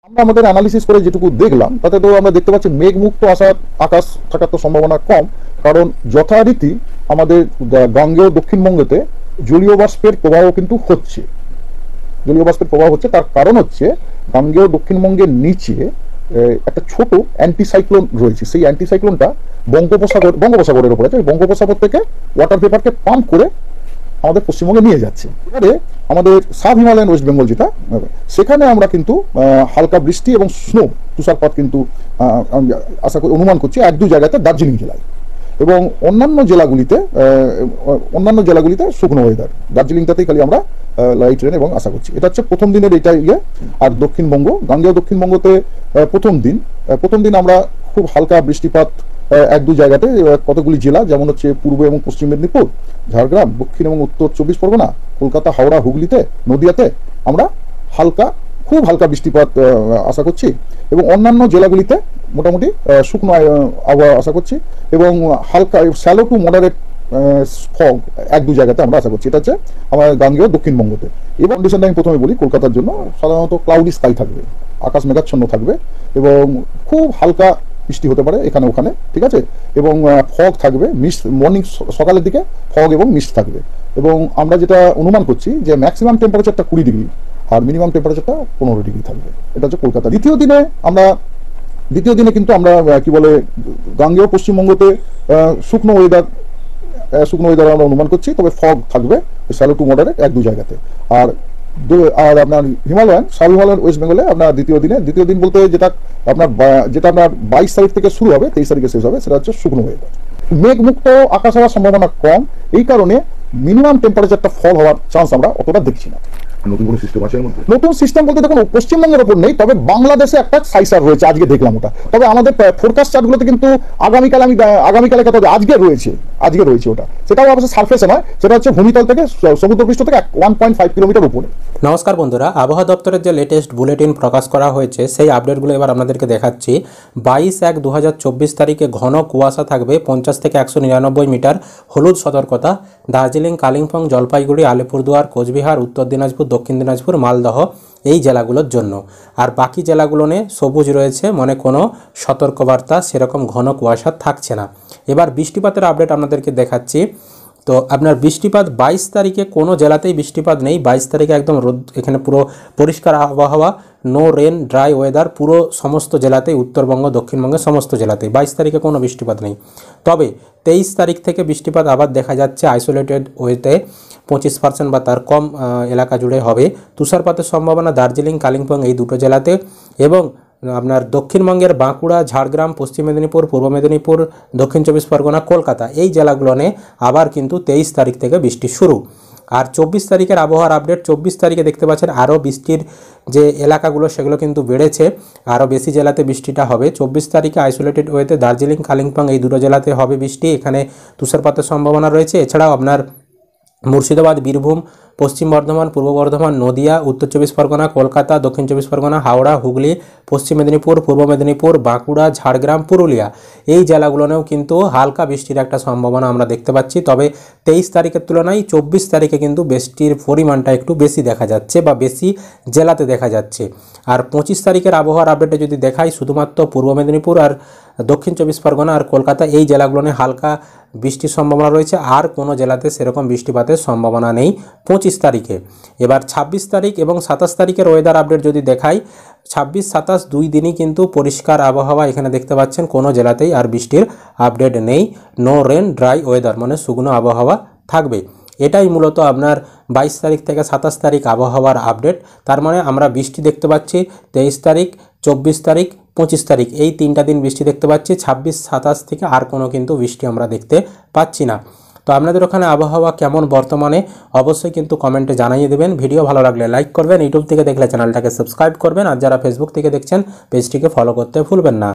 আমরা আমাদের অ্যানালিসিস করে যেটুকু দেখলাম তাতে তো আমরা দেখতে পাচ্ছি মেঘমুক্ত আকাশ থাকার তো সম্ভাবনা কম, কারণ যথারীতি আমাদের গাঙ্গেয় দক্ষিণবঙ্গেতে জলীয় বাষ্পের প্রবাহ কিন্তু হচ্ছে। জলীয় বাষ্পের প্রবাহ হচ্ছে, তার কারণ হচ্ছে গাঙ্গেয় দক্ষিণবঙ্গের নিচে একটা ছোট অ্যান্টিসাইক্লোন রয়েছে। সেই অ্যান্টিসাইক্লোনটা বঙ্গোপসাগরের উপরে আছে। বঙ্গোপসাগর থেকে ওয়াটার ভেপারকে পাম্প করে আমাদের পশ্চিমবঙ্গে নিয়ে যাচ্ছে। এবারে আমাদের সাব হিমালয়ান ওয়েস্ট বেঙ্গল যেটা, সেখানে আমরা কিন্তু হালকা বৃষ্টি এবং স্নো তুষারপাত কিন্তু আশা করি অনুমান করছি এক দু জায়গাতে দার্জিলিং জেলায়, এবং অন্যান্য জেলাগুলিতে শুকনো ওয়েদার। দার্জিলিংটাতেই খালি আমরা লাইট রেন এবং আশা করছি। এটা হচ্ছে প্রথম দিনের এটা ইয়ে। আর দক্ষিণবঙ্গ, গাঙ্গেয় দক্ষিণবঙ্গতে প্রথম দিন আমরা খুব হালকা বৃষ্টিপাত এক দু জায়গাতে, কতগুলি জেলা যেমন হচ্ছে পূর্ব এবং পশ্চিম মেদিনীপুর, ঝাড়গ্রাম, দক্ষিণ এবং উত্তর 24 পরগনা, কলকাতা, হাওড়া, হুগলিতে, নদিয়াতে আমরা খুব হালকা বৃষ্টিপাত আশা করছি, এবং অন্যান্য জেলাগুলিতে মোটামুটি শুকনো আবহাওয়া আশা করছি, এবং হালকা শ্যালো টু মডারেট ফগ এক দু জায়গাতে আমরা আশা করছি। এটা হচ্ছে আমার গাঙ্গেয় দক্ষিণবঙ্গতে। এবং কন্ডিশনটা আমি প্রথমে বলি, কলকাতার জন্য সাধারণত ক্লাউডি স্কাই থাকবে, আকাশ মেঘাচ্ছন্ন থাকবে, এবং খুব হালকা বৃষ্টি হতে পারে এখানে ওখানে, ঠিক আছে, এবং ফগ থাকবে, মিস্ট মর্নিং সকালের দিকে ফগ এবং মিস্ট থাকবে। এবং আমরা যেটা অনুমান করছি যে ম্যাক্সিমাম টেম্পারেচারটা 20 ডিগ্রি আর মিনিমাম টেম্পারেচারটা 15 ডিগ্রি থাকবে। এটা হচ্ছে কলকাতা। দ্বিতীয় দিনে কিন্তু আমরা কি বলে গাঙ্গেয় পশ্চিমবঙ্গতে শুকনো ওয়েদার আমরা অনুমান করছি, তবে ফগ থাকবে শ্যালো টু মডারেট এক দু জায়গাতে। আর আপনার সাব হিমালয়ান ওয়েস্ট বেঙ্গলে আপনার দ্বিতীয় দিন বলতে যেটা আপনার 22 তারিখ থেকে শুরু হবে, 23 তারিখে শেষ হবে, সেটা হচ্ছে শুকনো ওয়েদার। মেঘমুক্ত আকাশ হওয়ার সম্ভাবনা কম, এই কারণে মিনিমাম টেম্পারেচারটা ফল হওয়ার চান্স আমরা অতটা দেখছি না। নতুন কোনো সিস্টেম আছে? নতুন সিস্টেম বলতে দেখুন পশ্চিমবঙ্গের ওপর নেই, তবে বাংলাদেশে একটা সাইসার রয়েছে, আজকে দেখলাম ওটা। তবে আমাদের ফোরকাস্ট চার্টগুলোতে কিন্তু আগামীকালে কথা আজকে রয়েছে ওটা। সেটাও অবশ্য সারফেসে নয়, সেটা হচ্ছে ভূমিতল থেকে সমুদ্রপৃষ্ঠ থেকে 1.5 কিলোমিটার উপরে। নমস্কার বন্ধুরা, আবহাওয়া দপ্তরের যে লেটেস্ট বুলেটিন প্রকাশ করা হয়েছে সেই আপডেটগুলো এবার আপনাদেরকে দেখাচ্ছি। 22/1/2024 তারিখে ঘন কুয়াশা থাকবে, 50 থেকে 199 মিটার হলুদ সতর্কতা। দার্জিলিং, কালিম্পং, জলপাইগুড়ি, আলিপুরদুয়ার, কোচবিহার, উত্তর দিনাজপুর, দক্ষিণ দিনাজপুর, মালদহ এই জেলাগুলোর জন্য। আর বাকি জেলাগুলো নিয়ে সবুজ রয়েছে, মানে কোনো সতর্কবার্তা সেরকম ঘন কুয়াশা থাকছে না। এবার বৃষ্টিপাতের আপডেট আপনাদেরকে দেখাচ্ছি। তো আপনার বৃষ্টিপাত 22 তারিখে কোনো জেলাতেই বৃষ্টিপাত নেই। 22 তারিখে একদম রোদ, এখানে পুরো পরিষ্কার আবহাওয়া, নো রেন, ড্রাই ওয়েদার পুরো সমস্ত জেলাতেই, উত্তরবঙ্গ, দক্ষিণবঙ্গের সমস্ত জেলাতেই 22 তারিখে কোনো বৃষ্টিপাত নেই। তবে 23 তারিখ থেকে বৃষ্টিপাত আবার দেখা যাচ্ছে আইসোলেটেড ওয়েতে 25% বা তার কম এলাকা জুড়ে হবে। তুষারপাতের সম্ভাবনা দার্জিলিং, কালিম্পং এই দুটো জেলাতে, এবং আপনার দক্ষিণবঙ্গের বাঁকুড়া, ঝাড়গ্রাম, পশ্চিম মেদিনীপুর, পূর্ব মেদিনীপুর, দক্ষিণ 24 পরগনা, কলকাতা এই জেলাগুলো নিয়ে আবার কিন্তু 23 তারিখ থেকে বৃষ্টি শুরু। আর 24 তারিখের আবহাওয়ার আপডেট, 24 তারিখে দেখতে পাচ্ছেন আরও বৃষ্টির যে এলাকাগুলো সেগুলো কিন্তু বেড়েছে, আরও বেশি জেলাতে বৃষ্টিটা হবে। 24 তারিখে আইসোলেটেড ওয়েতে দার্জিলিং, কালিম্পং এই দুটো জেলাতে হবে বৃষ্টি, এখানে তুষারপাতের সম্ভাবনা রয়েছে। এছাড়াও আপনার মুর্শিদাবাদ, বীরভূম, পশ্চিম বর্ধমান, পূর্ব বর্ধমান, নদিয়া, উত্তর 24 পরগনা, কলকাতা, দক্ষিণ 24 পরগনা, হাওড়া, হুগলি, পশ্চিম মেদিনীপুর, পূর্ব মেদিনীপুর, বাঁকুড়া, ঝাড়গ্রাম, পুরুলিয়া এই জেলাগুলোতেও কিন্তু হালকা বৃষ্টির একটা সম্ভাবনা আমরা দেখতে পাচ্ছি। তবে 23 তারিখের তুলনায় 24 তারিখে কিন্তু বৃষ্টির পরিমাণটা একটু বেশি দেখা যাচ্ছে, বা বেশি জেলাতে দেখা যাচ্ছে। আর 25 তারিখের আবহাওয়ার আপডেটে যদি দেখাই, শুধুমাত্র পূর্ব মেদিনীপুর আর দক্ষিণ 24 পরগনা আর কলকাতা এই জেলাগুলো নিয়ে হালকা বৃষ্টির সম্ভাবনা রয়েছে, আর কোনো জেলাতে সেরকম বৃষ্টিপাতের সম্ভাবনা নেই 25 তারিখে। এবার 26 তারিখ এবং 27 তারিখের ওয়েদার আপডেট যদি দেখাই, 26-27 দুই দিনই কিন্তু পরিষ্কার আবহাওয়া, এখানে দেখতে পাচ্ছেন কোনো জেলাতেই আর বৃষ্টির আপডেট নেই। নো রেন, ড্রাই ওয়েদার, মানে শুকনো আবহাওয়া থাকবে। এটাই মূলত আপনার 22 তারিখ থেকে 27 তারিখ আবহাওয়ার আপডেট। তার মানে আমরা বৃষ্টি দেখতে পাচ্ছি 23 তারিখ, 24 তারিখ, 25 তারিখ এই 3টা দিন বৃষ্টি দেখতে পাচ্ছি। 26-27 থেকে আর কোনো কিন্তু বৃষ্টি আমরা দেখতে পাচ্ছি না। তো আপনাদের ওখানে আবহাওয়া কেমন বর্তমানে অবশ্যই কিন্তু কমেন্টে জানিয়ে দেবেন। ভিডিও ভালো লাগলে লাইক করবেন, ইউটিউব থেকে দেখলে চ্যানেলটাকে সাবস্ক্রাইব করবেন, আর যারা ফেসবুক থেকে দেখছেন পেজটিকে ফলো করতে ভুলবেন না।